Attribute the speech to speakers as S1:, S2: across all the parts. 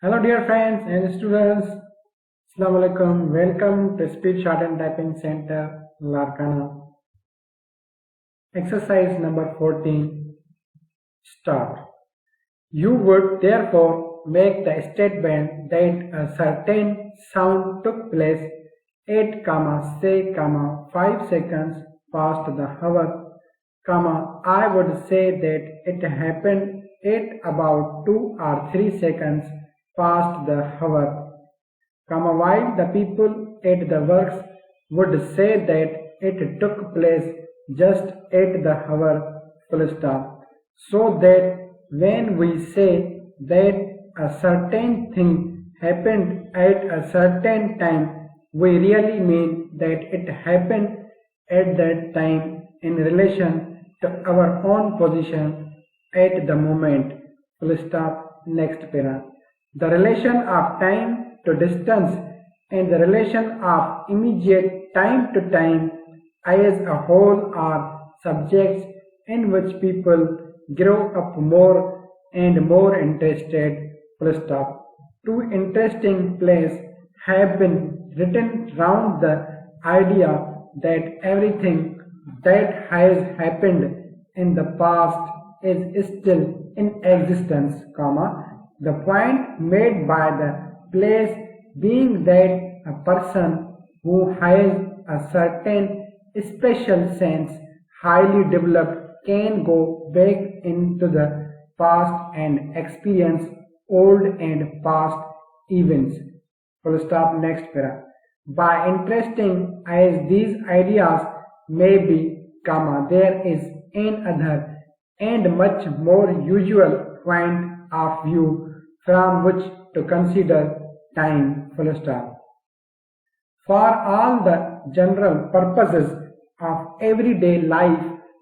S1: Hello dear friends and students, Assalamu alaikum. Welcome to Speed Shorthand Typing Center, Larkana. Exercise number 14. Start. You would therefore make the statement that a certain sound took place 8, say, 5 seconds past the hour, I would say that it happened at about 2 or 3 seconds past the hour, while the people at the works would say that it took place just at the hour, so that when we say that a certain thing happened at a certain time, we really mean that it happened at that time in relation to our own position at the moment, next para. The relation of time to distance and the relation of immediate time to time as a whole are subjects in which people grow up more and more interested. Two interesting plays have been written round the idea that everything that has happened in the past is still in existence, the point made by the plays being that a person who has a certain special sense highly developed can go back into the past and experience old and past events. Next para. By interesting as these ideas may be, there is another and much more usual point of view from which to consider time. For all the general purposes of everyday life,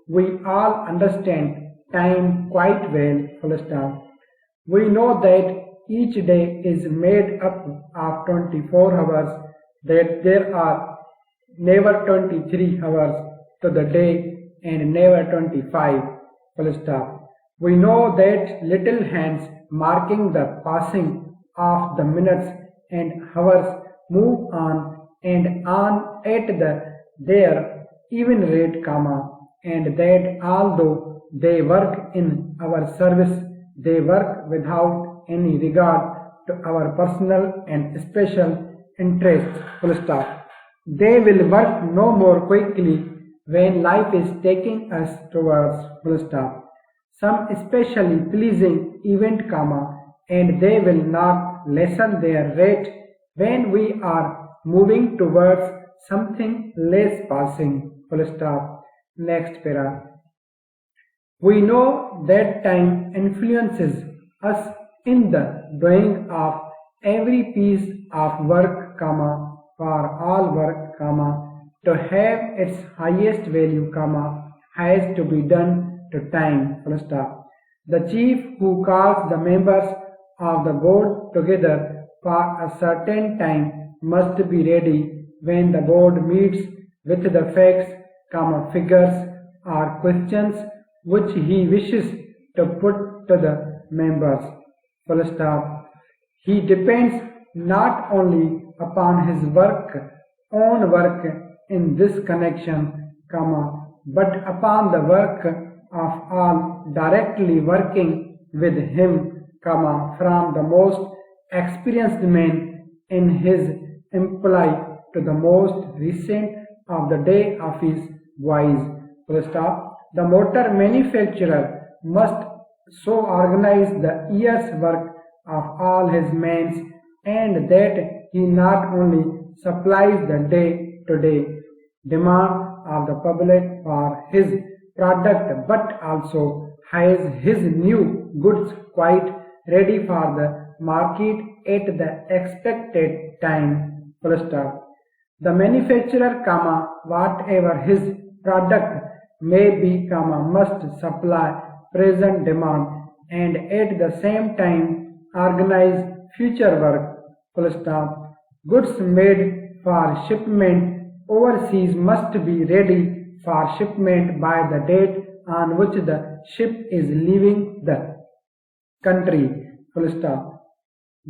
S1: we all understand time quite well. We know that each day is made up of 24 hours, that there are never 23 hours to the day and never 25. We know that little hands marking the passing of the minutes and hours move on and on at their even rate, and that although they work in our service, they work without any regard to our personal and special interests. They will work no more quickly when life is taking us towards some especially pleasing event, and they will not lessen their rate when we are moving towards something less passing. Next para. We know that time influences us in the doing of every piece of work, for all work, to have its highest value, has to be done to time. The chief who calls the members of the board together for a certain time must be ready when the board meets with the facts, figures or questions which he wishes to put to the members. He depends not only upon his own work in this connection, but upon the work of all directly working with him, from the most experienced man in his employ to the most recent of the day of his voice. The motor manufacturer must so organize the year's work of all his men, and that he not only supplies the day-to-day demand of the public for his product, but also has his new goods quite ready for the market at the expected time. The manufacturer, whatever his product may be, must supply present demand and at the same time organize future work. Goods made for shipment overseas must be ready for shipment by the date on which the ship is leaving the country.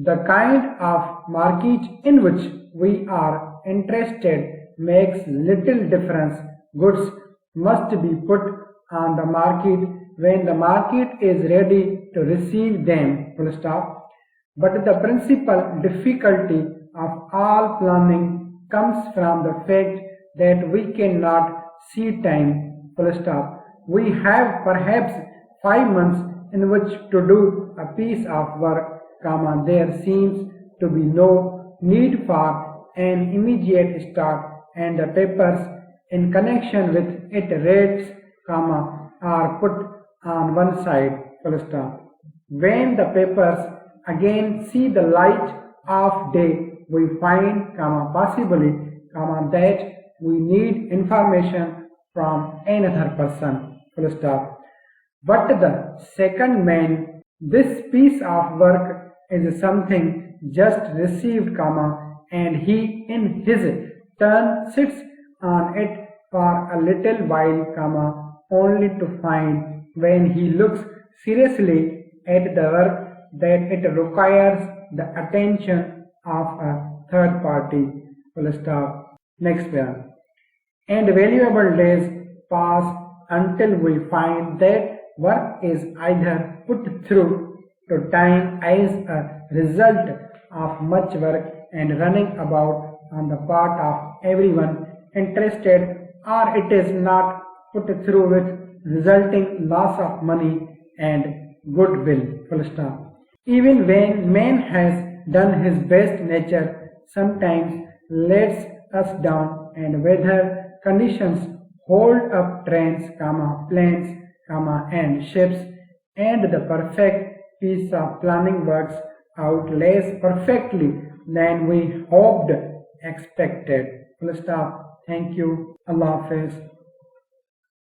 S1: The kind of market in which we are interested makes little difference. Goods must be put on the market when the market is ready to receive them. Full stop. But the principal difficulty of all planning comes from the fact that we cannot see time. Full stop. We have perhaps 5 months in which to do a piece of work, there seems to be no need for an immediate start, and the papers in connection with it rates, are put on one side. Full stop. When the papers again see the light of day, we find, possibly, that we need information from another person. Full stop. But the second man, this piece of work is something just received, and he in his turn sits on it for a little while, only to find when he looks seriously at the work that it requires the attention of a third party. Full stop. Next one. And valuable days pass until we find that work is either put through to time as a result of much work and running about on the part of everyone interested, or it is not put through with resulting loss of money and goodwill. Full stop. Even when man has done his best, nature sometimes lets us down, and weather conditions hold up trains, planes, and ships, and the perfect piece of planning works out less perfectly than we hoped, expected. Full stop. Thank you. Allah Hafiz.